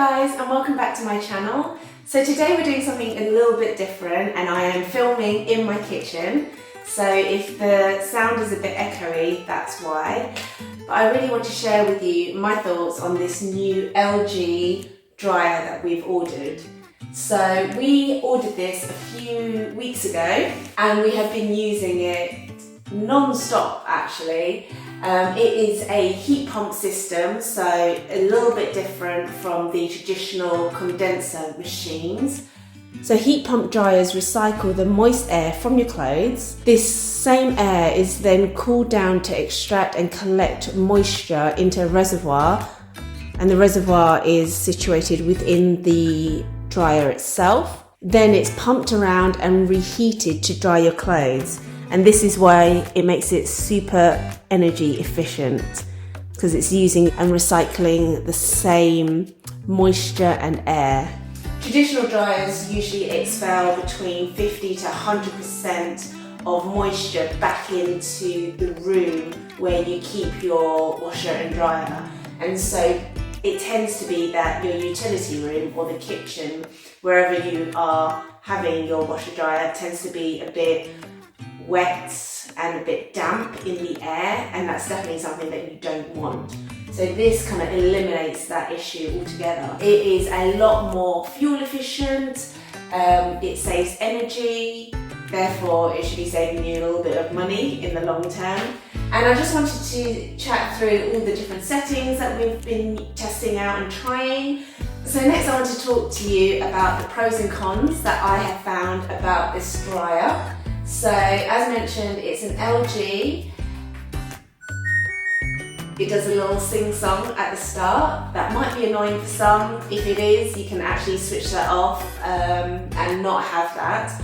guys, and welcome back to my channel. So today we're doing something a little bit different, and I am filming in my kitchen. So if the sound is a bit echoey, that's why. But I really want to share with you my thoughts on this new LG dryer that we've ordered. So we ordered this a few weeks ago and we have been using it non-stop actually. It is a heat pump system, so a little bit different from the traditional condenser machines. So heat pump dryers recycle the moist air from your clothes. This same air is then cooled down to extract and collect moisture into a reservoir, and the reservoir is situated within the dryer itself. Then it's pumped around and reheated to dry your clothes. And this is why it makes it super energy efficient, because it's using and recycling the same moisture and air. Traditional dryers usually expel between 50 to 100% of moisture back into the room where you keep your washer and dryer. And so it tends to be that your utility room or the kitchen, wherever you are having your washer dryer, tends to be a bit wet and a bit damp in the air, and that's definitely something that you don't want. So this kind of eliminates that issue altogether. It is a lot more fuel efficient, it saves energy, therefore it should be saving you a little bit of money in the long term. And I just wanted to chat through all the different settings that we've been testing out and trying. So next I want to talk to you about the pros and cons that I have found about this dryer. So as mentioned, it's an LG. It does a little sing-song at the start. That might be annoying for some. If it is, you can actually switch that off and not have that.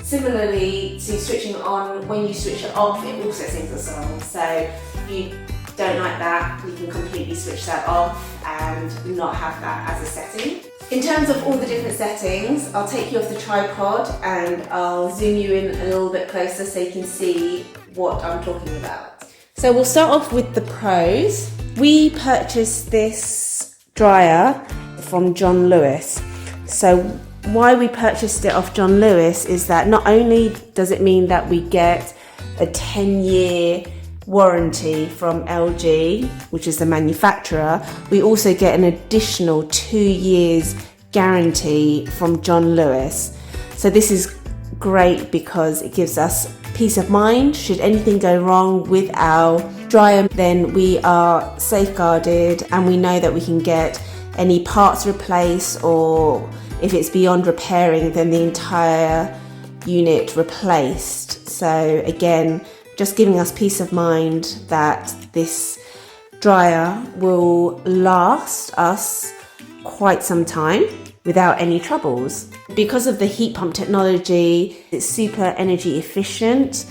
Similarly to switching it on, when you switch it off, it also sings a song. So if you don't like that, you can completely switch that off and not have that as a setting. In terms of all the different settings, I'll take you off the tripod and I'll zoom you in a little bit closer so you can see what I'm talking about. So we'll start off with the pros. We purchased this dryer from John Lewis. So why we purchased it off John Lewis is that not only does it mean that we get a 10-year warranty from LG, which is the manufacturer, we also get an additional 2 years guarantee from John Lewis. So this is great because it gives us peace of mind. Should anything go wrong with our dryer, then we are safeguarded and we know that we can get any parts replaced, or if it's beyond repairing, then the entire unit replaced. So again, just giving us peace of mind that this dryer will last us quite some time without any troubles. Because of the heat pump technology, it's super energy efficient,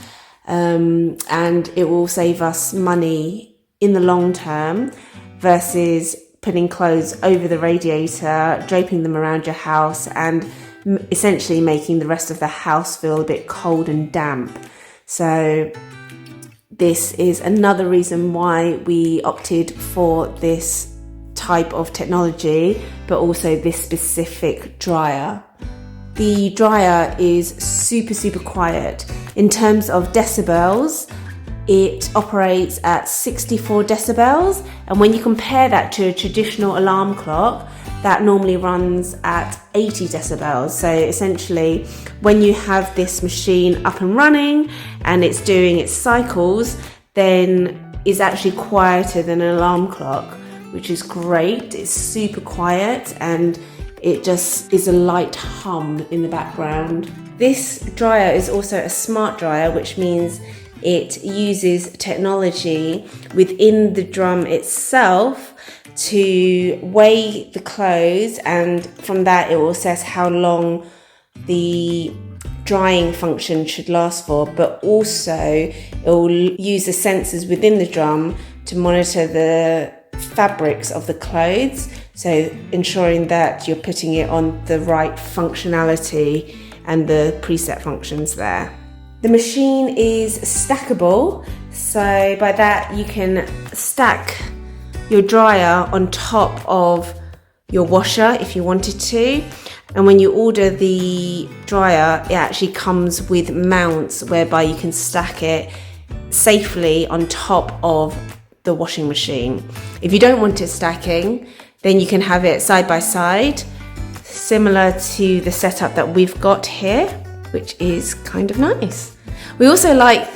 and it will save us money in the long term versus putting clothes over the radiator, draping them around your house, and essentially making the rest of the house feel a bit cold and damp. So this is another reason why we opted for this type of technology, but also this specific dryer. The dryer is super quiet. In terms of decibels, it operates at 64 decibels, and when you compare that to a traditional alarm clock, that normally runs at 80 decibels. So essentially, when you have this machine up and running and it's doing its cycles, then it's actually quieter than an alarm clock, which is great. It's super quiet and it just is a light hum in the background. This dryer is also a smart dryer, which means it uses technology within the drum itself to weigh the clothes, and from that it will assess how long the drying function should last for, but also it will use the sensors within the drum to monitor the fabrics of the clothes, so ensuring that you're putting it on the right functionality and the preset functions there. The machine is stackable, so by that you can stack your dryer on top of your washer if you wanted to. And when you order the dryer, it actually comes with mounts whereby you can stack it safely on top of the washing machine. If you don't want it stacking, then you can have it side by side, similar to the setup that we've got here, which is kind of nice. We also like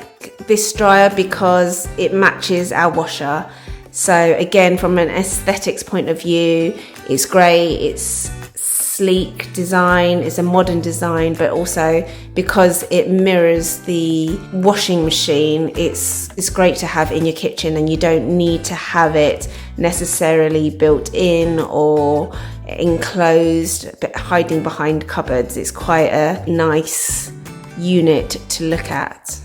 this dryer because it matches our washer. So again, from an aesthetics point of view, it's great, it's sleek design, it's a modern design, but also because it mirrors the washing machine, it's great to have in your kitchen, and you don't need to have it necessarily built in or enclosed, but hiding behind cupboards. It's quite a nice unit to look at.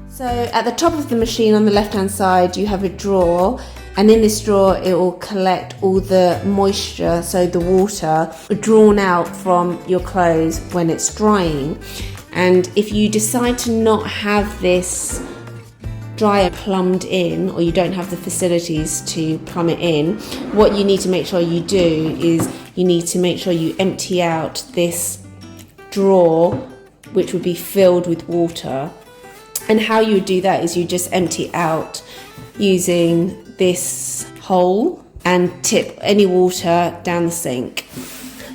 So at the top of the machine on the left hand side, you have a drawer, and in this drawer it will collect all the moisture, so the water drawn out from your clothes when it's drying. And if you decide to not have this dryer plumbed in, or you don't have the facilities to plumb it in, what you need to make sure you do is you need to make sure you empty out this drawer, which would be filled with water. And how you would do that is you just empty out using this hole and tip any water down the sink.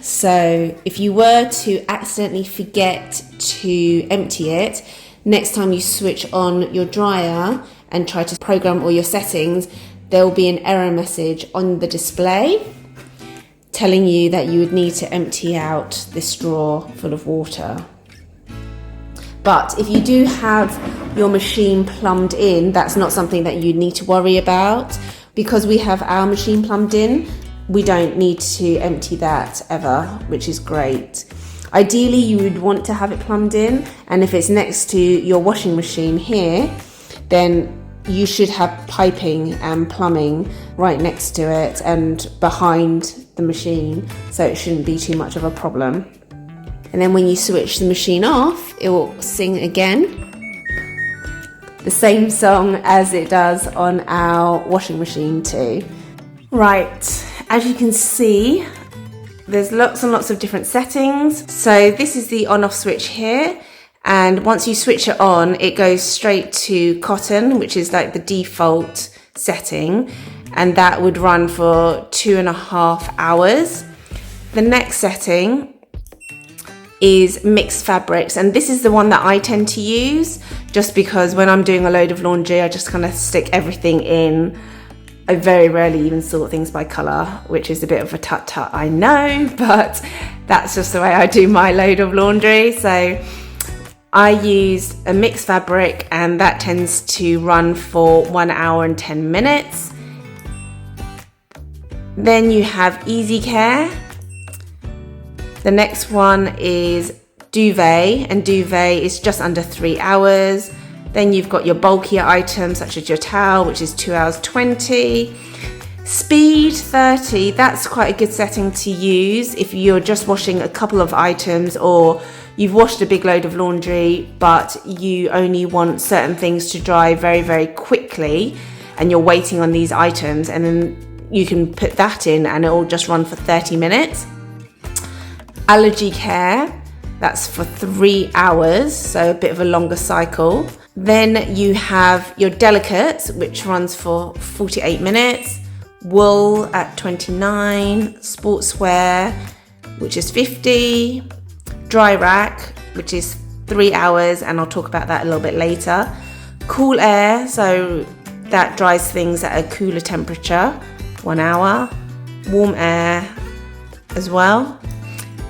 So if you were to accidentally forget to empty it, next time you switch on your dryer and try to program all your settings, there will be an error message on the display telling you that you would need to empty out this drawer full of water. But if you do have your machine plumbed in, that's not something that you need to worry about. Because we have our machine plumbed in, we don't need to empty that ever, which is great. Ideally, you would want to have it plumbed in, and if it's next to your washing machine here, then you should have piping and plumbing right next to it and behind the machine, so it shouldn't be too much of a problem. And then when you switch the machine off, it will sing again, the same song as it does on our washing machine too. Right, as you can see, there's lots and lots of different settings. So this is the on-off switch here, and once you switch it on, it goes straight to cotton, which is like the default setting, and that would run for 2.5 hours. The next setting is mixed fabrics, and this is the one that I tend to use just because when I'm doing a load of laundry, I just kind of stick everything in. I very rarely even sort things by colour, which is a bit of a tut-tut, I know, but that's just the way I do my load of laundry. So I used a mixed fabric, and that tends to run for 1 hour and 10 minutes. Then you have Easy Care. The next one is duvet, and duvet is just under 3 hours. Then you've got your bulkier items such as your towel, which is 2 hours 20. Speed 30, that's quite a good setting to use if you're just washing a couple of items, or you've washed a big load of laundry but you only want certain things to dry very, very quickly and you're waiting on these items, and then you can put that in and it will just run for 30 minutes. Allergy Care, that's for 3 hours, so a bit of a longer cycle. Then you have your Delicates, which runs for 48 minutes. Wool at 29, Sportswear, which is 50, Dry Rack, which is 3 hours, and I'll talk about that a little bit later. Cool Air, so that dries things at a cooler temperature, 1 hour. Warm Air as well.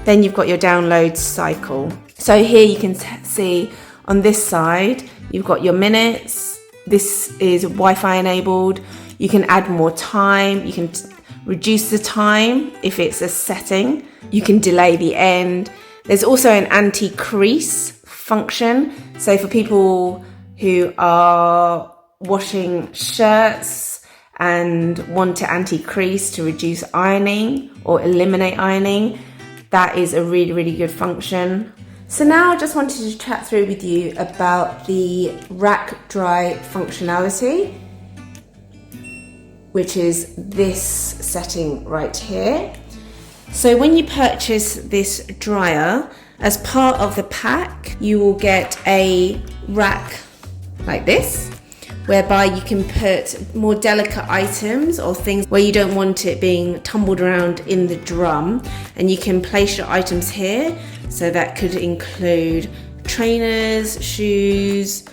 Then you've got your download cycle. So here you can see on this side, you've got your minutes. This is Wi-Fi enabled. You can add more time. You can reduce the time if it's a setting. You can delay the end. There's also an anti-crease function. So for people who are washing shirts and want to anti-crease to reduce ironing or eliminate ironing, that is a really, really good function. So now I just wanted to chat through with you about the rack dry functionality, which is this setting right here. So when you purchase this dryer, as part of the pack, you will get a rack like this, whereby you can put more delicate items or things where you don't want it being tumbled around in the drum, and you can place your items here. So that could include trainers, shoes,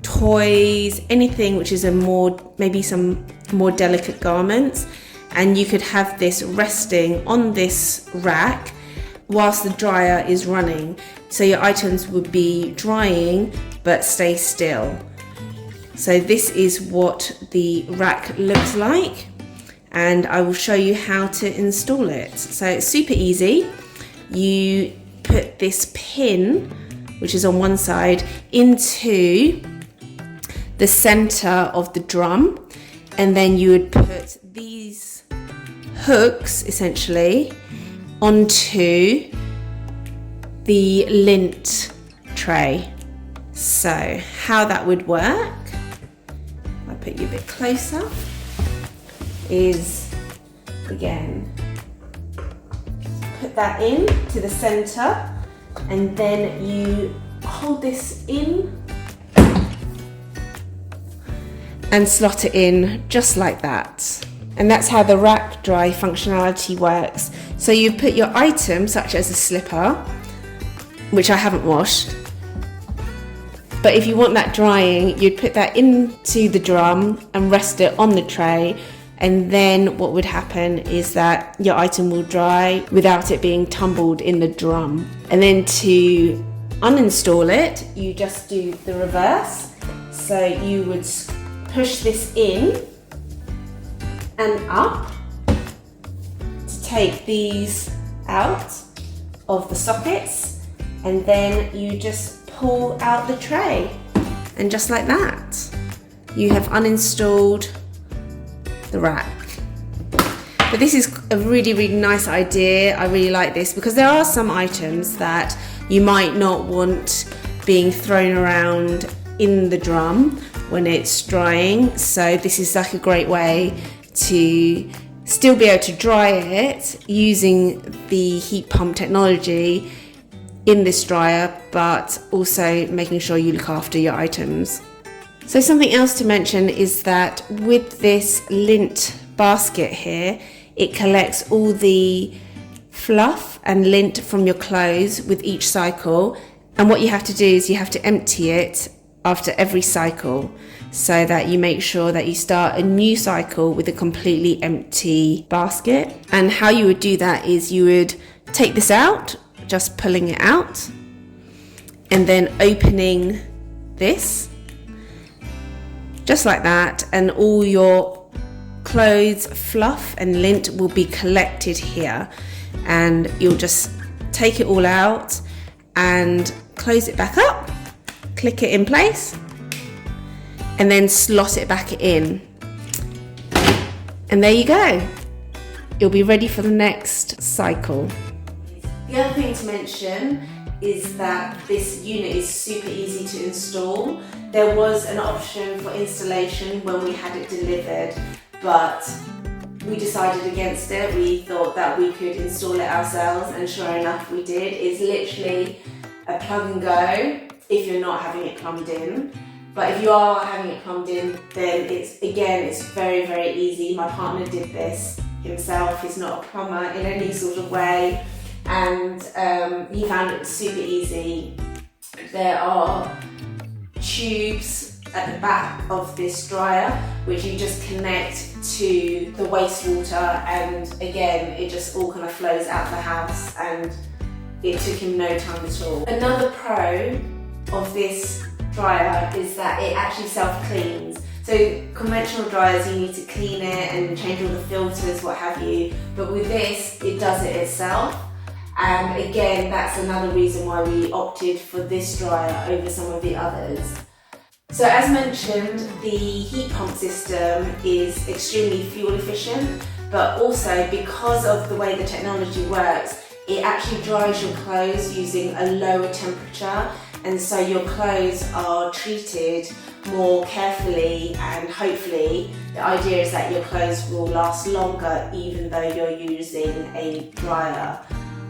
toys, anything which is maybe some more delicate garments, and you could have this resting on this rack whilst the dryer is running, so your items would be drying but stay still. So this is what the rack looks like, and I will show you how to install it. So it's super easy. You put this pin, which is on one side, into the center of the drum, and then you would put these hooks essentially onto the lint tray. So how that would work, I'll put you a bit closer, is again put that in to the center, and then you hold this in and slot it in just like that. And that's how the rack dry functionality works. So you put your item, such as a slipper, which I haven't washed, but if you want that drying, you'd put that into the drum and rest it on the tray, and then what would happen is that your item will dry without it being tumbled in the drum. And then to uninstall it, you just do the reverse. So you would push this in and up to take these out of the sockets, and then you just pull out the tray, and just like that you have uninstalled the rack. But this is a really, really nice idea. I really like this because there are some items that you might not want being thrown around in the drum when it's drying, so this is like a great way to still be able to dry it using the heat pump technology in this dryer, but also making sure you look after your items. So something else to mention is that with this lint basket here, it collects all the fluff and lint from your clothes with each cycle, and what you have to do is you have to empty it after every cycle, so that you make sure that you start a new cycle with a completely empty basket. And how you would do that is you would take this out, just pulling it out, and then opening this just like that, and all your clothes, fluff and lint will be collected here, and you'll just take it all out and close it back up, click it in place, and then slot it back in, and there you go. You'll be ready for the next cycle. The other thing to mention is that this unit is super easy to install. There was an option for installation when we had it delivered, but we decided against it. We thought that we could install it ourselves, and sure enough we did. It's literally a plug and go if you're not having it plumbed in. But if you are having it plumbed in, then it's very, very easy. My partner did this himself. He's not a plumber in any sort of way, and he found it super easy. There are tubes at the back of this dryer which you just connect to the wastewater, and again it just all kind of flows out the house, and it took him no time at all. Another pro of this dryer is that it actually self-cleans. So conventional dryers, you need to clean it and change all the filters, what have you, but with this it does it itself. And again, that's another reason why we opted for this dryer over some of the others. So as mentioned, the heat pump system is extremely fuel efficient, but also because of the way the technology works, it actually dries your clothes using a lower temperature, and so your clothes are treated more carefully, and hopefully the idea is that your clothes will last longer even though you're using a dryer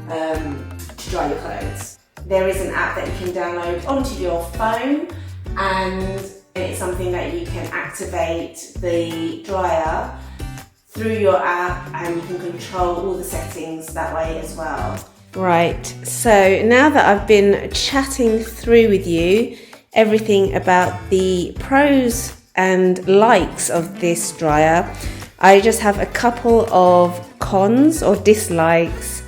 to dry your clothes. There is an app that you can download onto your phone, and it's something that you can activate the dryer through your app, and you can control all the settings that way as well. Right, so now that I've been chatting through with you everything about the pros and likes of this dryer, I just have a couple of cons or dislikes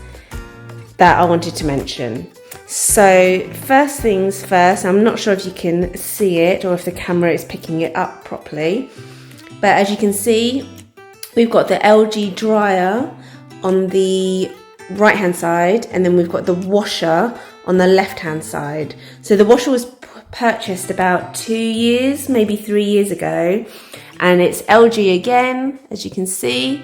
that I wanted to mention. So first things first, I'm not sure if you can see it or if the camera is picking it up properly, but as you can see, we've got the LG dryer on the right hand side, and then we've got the washer on the left hand side. So the washer was purchased about 2 years, maybe 3 years ago, and it's LG again, as you can see.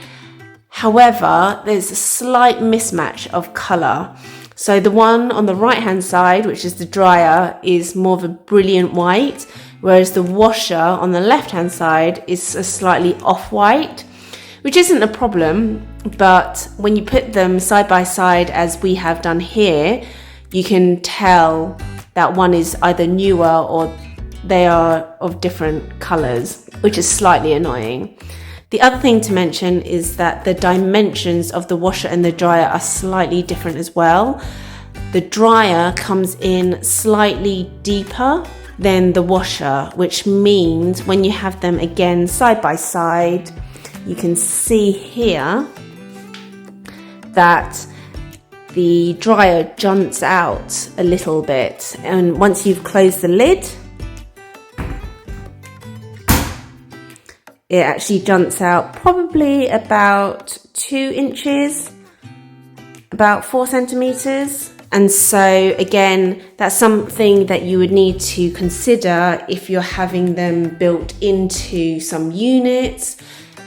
However, there's a slight mismatch of colour. So the one on the right hand side, which is the dryer, is more of a brilliant white, whereas the washer on the left hand side is a slightly off-white, which isn't a problem, but when you put them side by side as we have done here, you can tell that one is either newer or they are of different colours, which is slightly annoying. The other thing to mention is that the dimensions of the washer and the dryer are slightly different as well. The dryer comes in slightly deeper than the washer, which means when you have them again side by side, you can see here that the dryer jumps out a little bit, and once you've closed the lid, it actually jumps out probably about 2 inches, about 4 centimeters. And so again, that's something that you would need to consider if you're having them built into some units.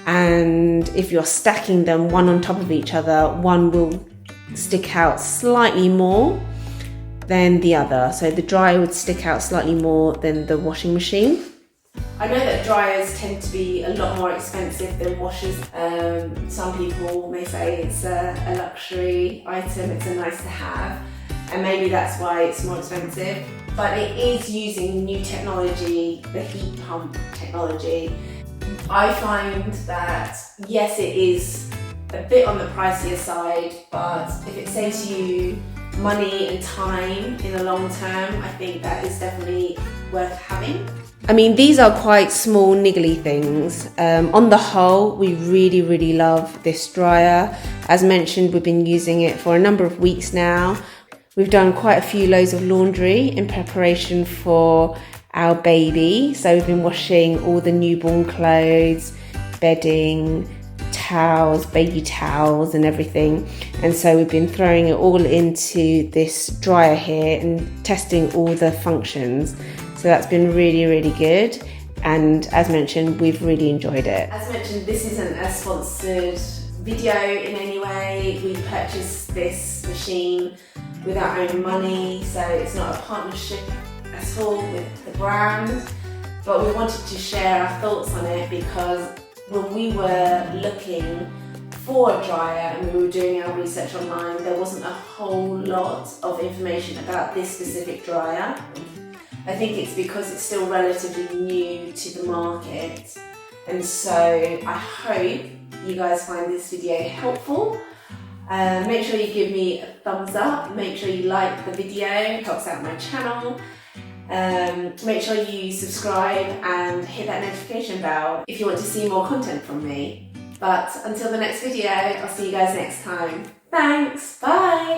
And if you're stacking them one on top of each other, one will stick out slightly more than the other. So the dryer would stick out slightly more than the washing machine. I know that dryers tend to be a lot more expensive than washers. Some people may say it's a luxury item, it's a nice to have, and maybe that's why it's more expensive. But it is using new technology, the heat pump technology. I find that, yes, it is a bit on the pricier side, but if it saves you money and time in the long term, I think that is definitely worth having. I mean, these are quite small niggly things. On the whole, we really love this dryer. As mentioned, we've been using it for a number of weeks now. We've done quite a few loads of laundry in preparation for our baby. So we've been washing all the newborn clothes, bedding, towels, baby towels and everything. And so we've been throwing it all into this dryer here and testing all the functions. So that's been really good. And as mentioned, we've really enjoyed it. As mentioned, this isn't a sponsored video in any way. We purchased this machine with our own money, so it's not a partnership at all with the brand, but we wanted to share our thoughts on it because when we were looking for a dryer and we were doing our research online, there wasn't a whole lot of information about this specific dryer. I think it's because it's still relatively new to the market, and so I hope you guys find this video helpful. Make sure you give me a thumbs up, make sure you like the video, it helps out my channel. Make sure you subscribe and hit that notification bell if you want to see more content from me. But until the next video, I'll see you guys next time. Thanks, bye!